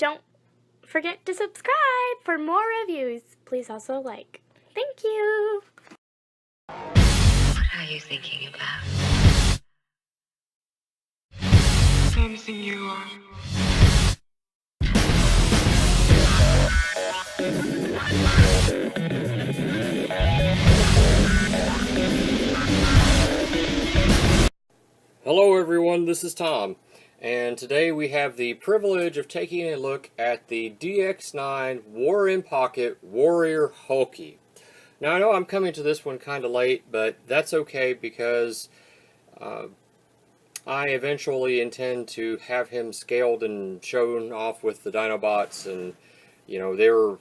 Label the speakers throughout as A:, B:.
A: don't forget to subscribe for more reviews. Please also like. Thank you.
B: What are you thinking about?
C: Same thing you are.
D: Hello everyone, this is Tom, and today we have the privilege of taking a look at the DX9 War in Pocket Warrior Hulkie. Now I know I'm coming to this one kind of late, but that's okay because I eventually intend to have him scaled and shown off with the Dinobots, and you know their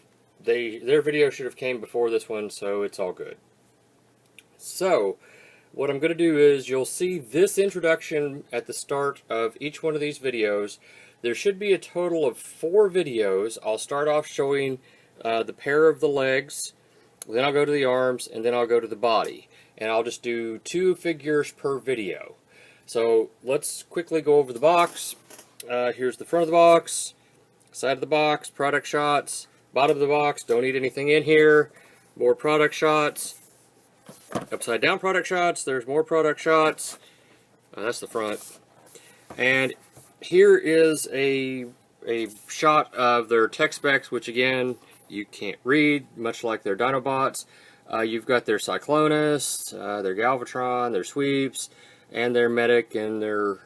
D: video should have came before this one, so it's all good. So what I'm going to do is, you'll see this introduction at the start of each one of these videos. There should be a total of 4 videos. I'll start off showing the pair of the legs, then I'll go to the arms, and then I'll go to the body. And I'll just do 2 figures per video. So let's quickly go over the box. Here's the front of the box, side of the box, product shots, bottom of the box, don't need anything in here, more product shots. Upside down product shots, there's more product shots. That's the front. And here is a shot of their tech specs, which again, you can't read, much like their Dinobots. You've got their Cyclonus, their Galvatron, their Sweeps, and their Medic, and their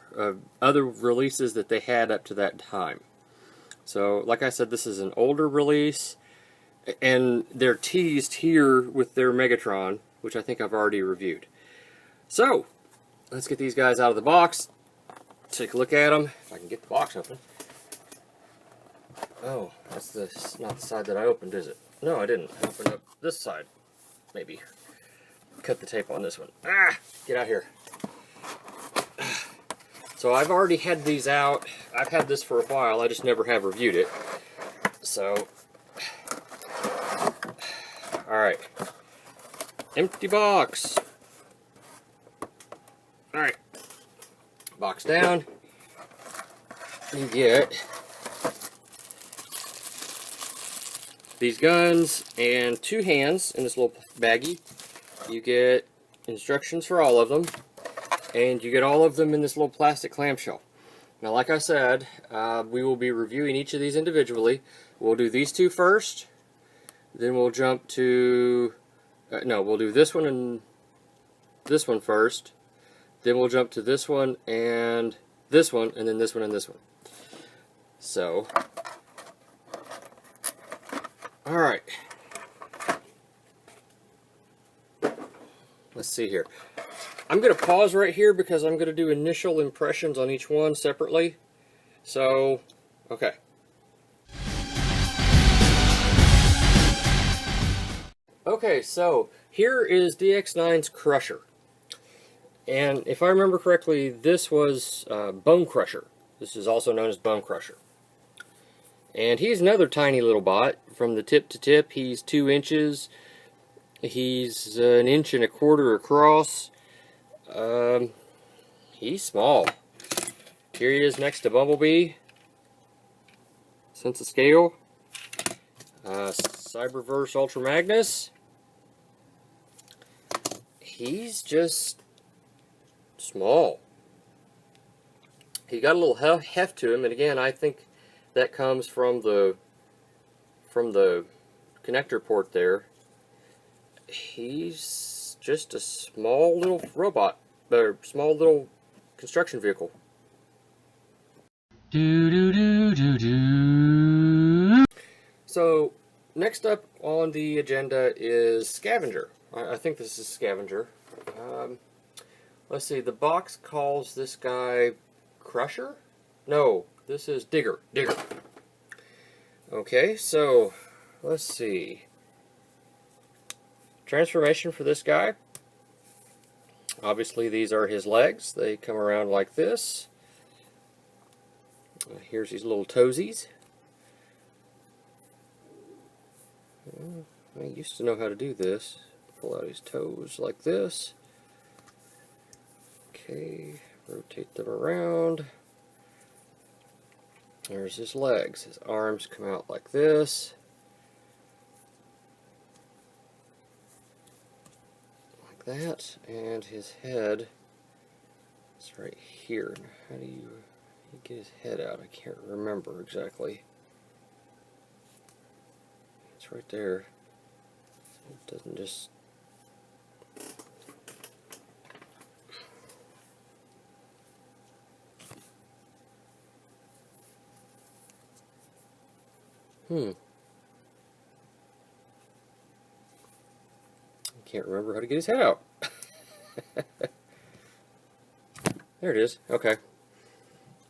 D: other releases that they had up to that time. So, like I said, this is an older release, and they're teased here with their Megatron, which I think I've already reviewed. So, let's get these guys out of the box, take a look at them, if I can get the box open. Oh, that's not the side that I opened, is it? No, I didn't. I opened up this side. Maybe. Cut the tape on this one. Ah! Get out here. So I've already had these out. I've had this for a while, I just never have reviewed it. So, alright. Empty box. Alright. Box down. You get these guns and 2 hands in this little baggie. You get instructions for all of them. And you get all of them in this little plastic clamshell. Now, like I said, we will be reviewing each of these individually. We'll do these 2 first. Then we'll jump to... no, we'll do this one and this one first. Then we'll jump to this one, and then this one, and this one. So, alright. Let's see here. I'm going to pause right here because I'm going to do initial impressions on each one separately. So, okay. Okay, so here is DX9's Crusher. And if I remember correctly, this was Bone Crusher. This is also known as Bone Crusher. And he's another tiny little bot. From the tip to tip, he's 2 inches. He's 1.25 inches across. He's small. Here he is next to Bumblebee. Sense of scale. Cyberverse Ultra Magnus. He's just small. He got a little heft to him, and again, I think that comes from the connector port there. He's just a small little robot, or small little construction vehicle. So, next up on the agenda is Scavenger. I think this is Scavenger. Let's see, the box calls this guy Crusher? No, this is Digger. Okay, so, let's see. Transformation for this guy. Obviously these are his legs. They come around like this. Here's his little toesies. I used to know how to do this. Pull out his toes like this. Okay, rotate them around. There's his legs. His arms come out like this. Like that. And his head is right here. Now, how do you get his head out? I can't remember exactly. It's right there. It doesn't just... I can't remember how to get his head out. There it is. Okay.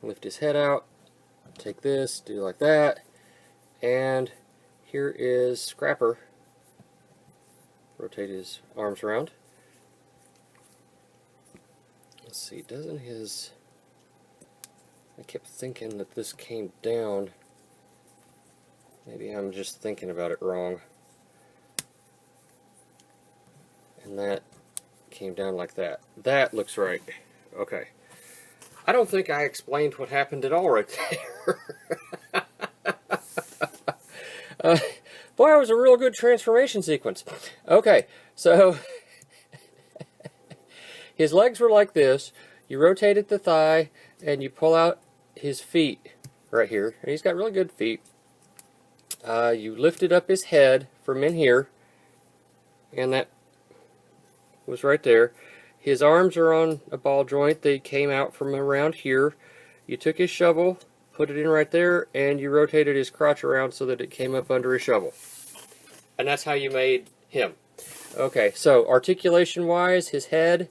D: Lift his head out. Take this, do like that. And here is Scrapper. Rotate his arms around. Let's see, doesn't his... I kept thinking that this came down. Maybe I'm just thinking about it wrong. And that came down like that. That looks right. Okay. I don't think I explained what happened at all right there. Boy, it was a real good transformation sequence. Okay, so his legs were like this. You rotated the thigh and you pull out his feet right here. And he's got really good feet. You lifted up his head from in here, and that was right there. His arms are on a ball joint. They came out from around here. You took his shovel, put it in right there, and you rotated his crotch around so that it came up under his shovel. And that's how you made him. Okay, so articulation-wise, his head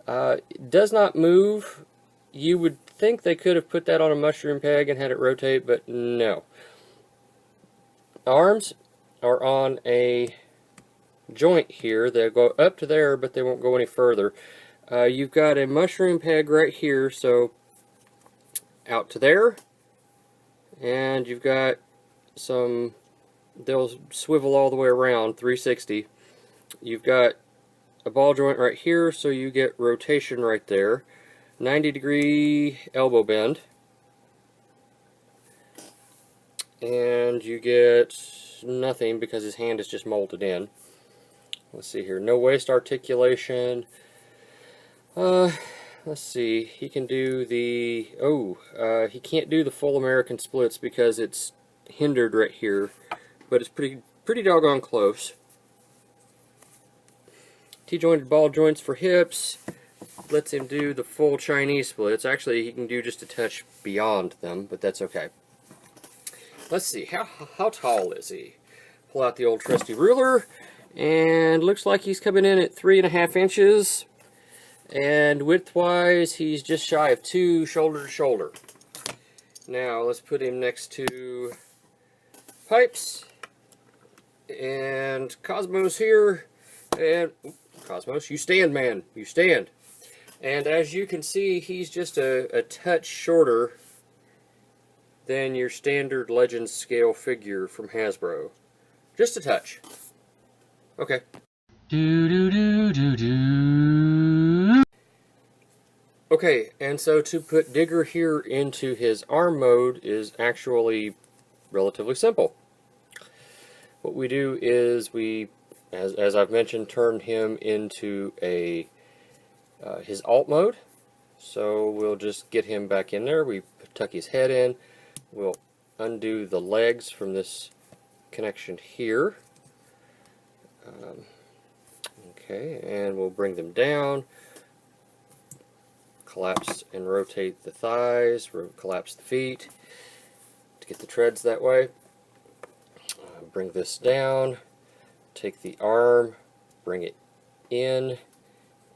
D: does not move. You would think they could have put that on a mushroom peg and had it rotate, but no. Arms are on a joint here. They'll go up to there, but they won't go any further. You've got a mushroom peg right here, so out to there. And you've got some, they'll swivel all the way around, 360. You've got a ball joint right here, so you get rotation right there. 90-degree elbow bend. And you get nothing because his hand is just molded in. Let's see here. No waist articulation. Let's see. He can do the... he can't do the full American splits because it's hindered right here. But it's pretty doggone close. T-jointed ball joints for hips. Lets him do the full Chinese splits. Actually, he can do just a touch beyond them, but that's okay. Let's see. How tall is he? Pull out the old trusty ruler. And looks like he's coming in at 3.5 inches. And width-wise, he's just shy of 2 shoulder to shoulder. Now, let's put him next to Pipes. And Cosmos here. And, Cosmos, you stand, man. You stand. And as you can see, he's just a touch shorter than your standard Legends scale figure from Hasbro. Just a touch. Okay. Okay, and so to put Digger here into his arm mode is actually relatively simple. What we do is we, as I've mentioned, turn him into a his alt mode. So we'll just get him back in there. We tuck his head in. We'll undo the legs from this connection here. Okay, and we'll bring them down, collapse and rotate the thighs, collapse the feet to get the treads that way. Bring this down, take the arm, bring it in,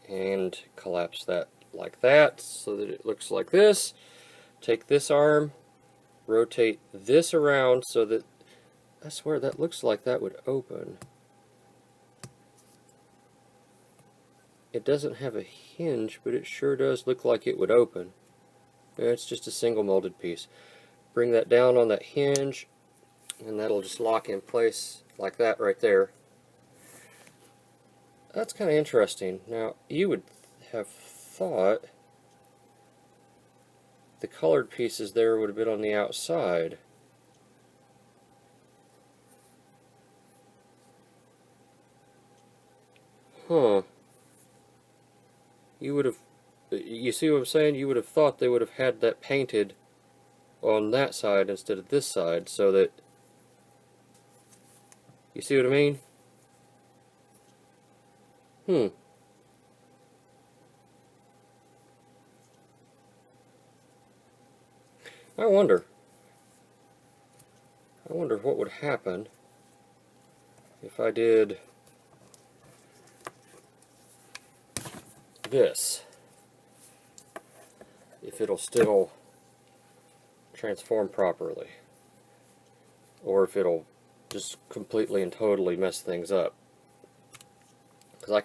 D: and collapse that like that so that it looks like this. Take this arm, rotate this around so that, I swear that looks like that would open. It doesn't have a hinge, but it sure does look like it would open. It's just a single molded piece. Bring that down on that hinge, and that'll just lock in place like that right there. That's kind of interesting. Now, you would have thought the colored pieces there would have been on the outside. Huh. You would have, you see what I'm saying? You would have thought they would have had that painted on that side instead of this side, so that, you see what I mean? I wonder what would happen if I did this. If it'll still transform properly, or if it'll just completely and totally mess things up. Because I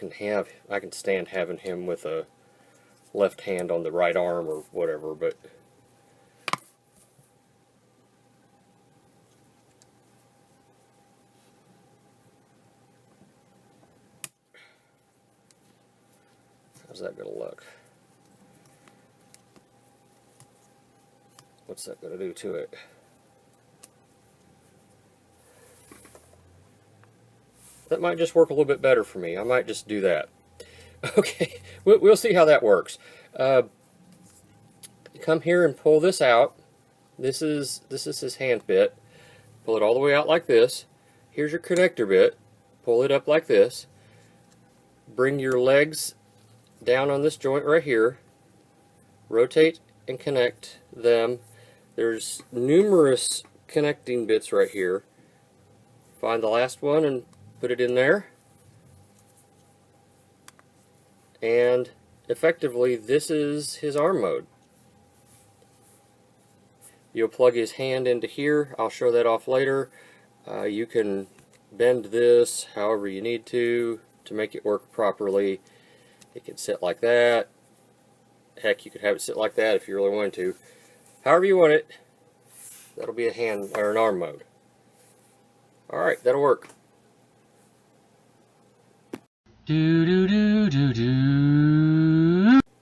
D: can stand having him with a left hand on the right arm or whatever, but how's that gonna look? What's that gonna do to it? That might just work a little bit better for me. I might just do that. Okay, we'll see how that works. Come here and pull this out. This is his hand bit. Pull it all the way out like this. Here's your connector bit. Pull it up like this. Bring your legs down on this joint right here. Rotate and connect them. There's numerous connecting bits right here. Find the last one and put it in there. And effectively, this is his arm mode. You'll plug his hand into here. I'll show that off later. You can bend this however you need to make it work properly. It can sit like that. Heck, you could have it sit like that if you really wanted to. However you want it, that'll be a hand or an arm mode. Alright, that'll work.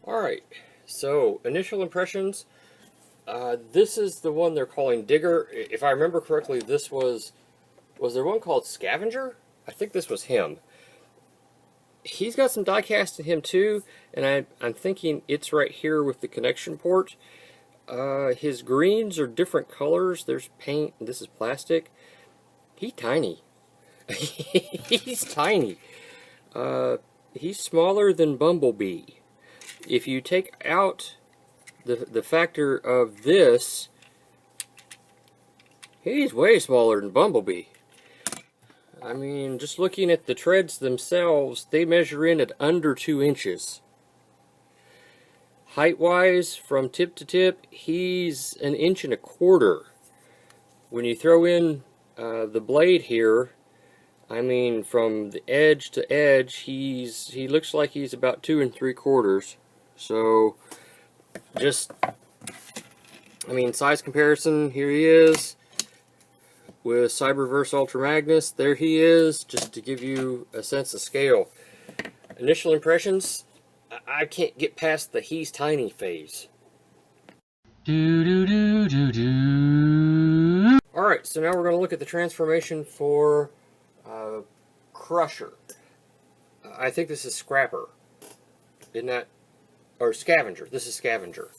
D: Alright, so initial impressions. This is the one they're calling Digger. If I remember correctly, this was there one called Scavenger? I think this was him. He's got some die cast in him too, and I'm thinking it's right here with the connection port. His greens are different colors. There's paint, and this is plastic. He's tiny. He's tiny. He's smaller than Bumblebee. If you take out the factor of this, he's way smaller than Bumblebee. I mean, just looking at the treads themselves, they measure in at under 2 inches. Height-wise, from tip to tip, he's 1.25 inches. When you throw in the blade here, I mean, from the edge to edge, he looks like he's about 2 3/4. So, just, I mean, size comparison, here he is. With Cyberverse Ultra Magnus, there he is, just to give you a sense of scale. Initial impressions, I can't get past the he's tiny phase. Alright, so now we're going to look at the transformation for Crusher. I think this is Scrapper. Isn't that? Or Scavenger. This is Scavenger.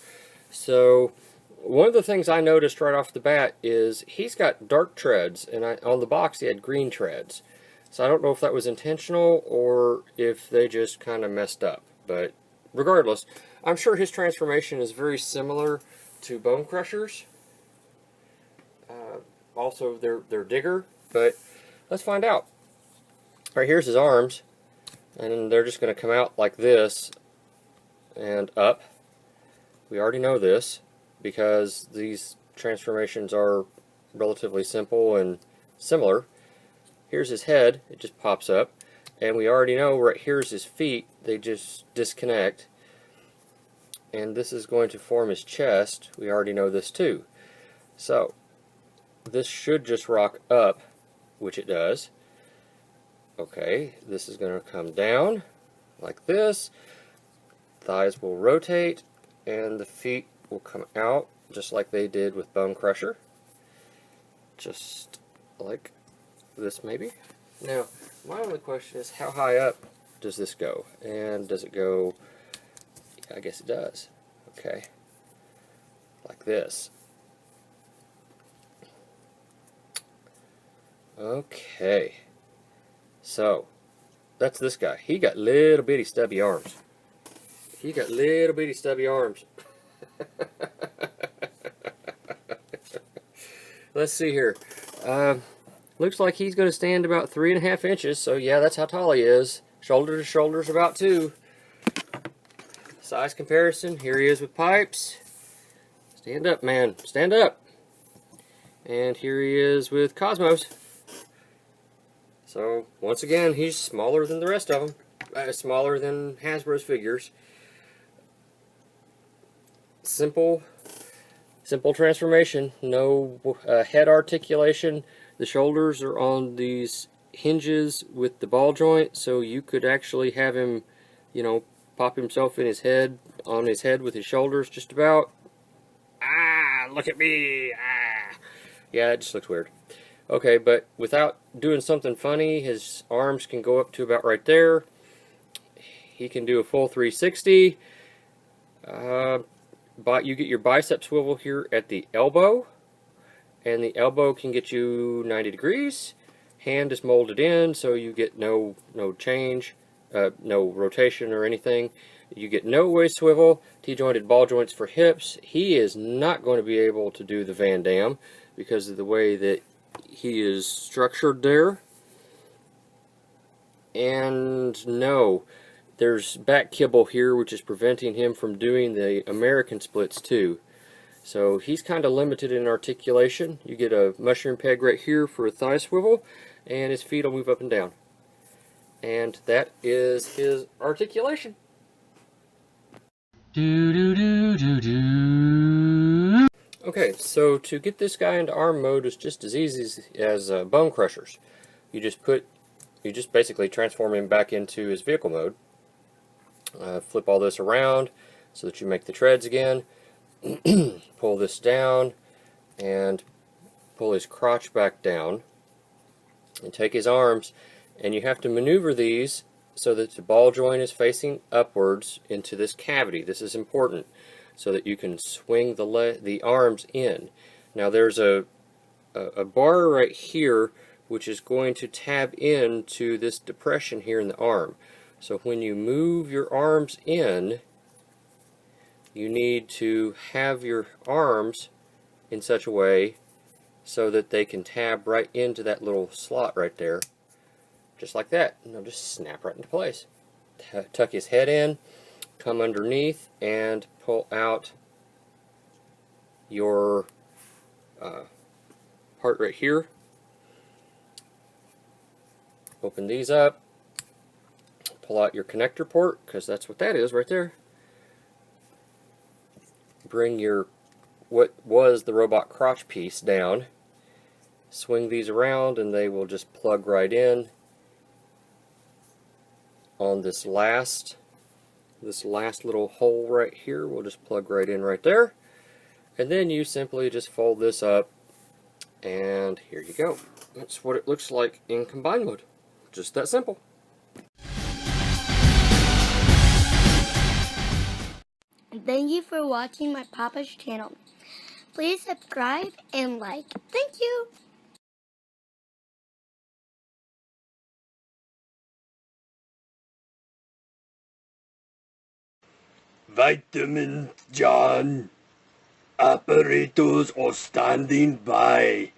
D: So, one of the things I noticed right off the bat is he's got dark treads, and on the box he had green treads. So I don't know if that was intentional or if they just kind of messed up. But regardless, I'm sure his transformation is very similar to Bone Crusher's. Also, they're Digger, but let's find out. All right, here's his arms, and they're just going to come out like this and up. We already know this, because these transformations are relatively simple and similar. Here's his head, it just pops up, and we already know right here's his feet, they just disconnect, and this is going to form his chest. We already know this too. So this should just rock up, which it does. Okay, this is going to come down like this, thighs will rotate, and the feet will come out just like they did with Bone Crusher. Just like this maybe. Now, my only question is, how high up does this go? And does it go, I guess it does. Okay. Like this. Okay. So, that's this guy. He got little bitty stubby arms. He got little bitty stubby arms. Let's see here. Looks like he's going to stand about 3.5 inches. So yeah, that's how tall he is. Shoulder to shoulder is about 2. Size comparison. Here he is with pipes. Stand up, man. Stand up. And here he is with Cosmos. So once again, he's smaller than the rest of them. Smaller than Hasbro's figures. Simple transformation. No head articulation. The shoulders are on these hinges with the ball joint, so you could actually have him, you know, pop himself in his head, on his head with his shoulders just about. Ah, look at me. Ah. Yeah, it just looks weird. Okay, but without doing something funny, his arms can go up to about right there. He can do a full 360. But you get your bicep swivel here at the elbow, and the elbow can get you 90 degrees. Hand is molded in, so you get no change, no rotation or anything. You get no waist swivel, T-jointed ball joints for hips. He is not going to be able to do the Van Damme because of the way that he is structured there. And no, there's back kibble here, which is preventing him from doing the American splits too. So he's kind of limited in articulation. You get a mushroom peg right here for a thigh swivel, and his feet will move up and down. And that is his articulation. Okay, so to get this guy into arm mode is just as easy as Bone Crushers. You just basically transform him back into his vehicle mode. Flip all this around so that you make the treads again. Pull this down and pull his crotch back down and take his arms, and you have to maneuver these so that the ball joint is facing upwards into this cavity. This is important so that you can swing the arms in. Now there's a bar right here which is going to tab into this depression here in the arm. So when you move your arms in, you need to have your arms in such a way so that they can tab right into that little slot right there. Just like that. And they'll just snap right into place. Tuck his head in, come underneath, and pull out your part right here. Open these up. Pull out your connector port, because that's what that is right there. Bring your, what was the robot crotch piece down. Swing these around and they will just plug right in on this last little hole right here. We'll just plug right in right there. And then you simply just fold this up, and here you go. That's what it looks like in combine mode. Just that simple.
A: Thank you for watching my Papa's channel. Please subscribe and like. Thank you.
E: Vitamin John. Operators are standing by.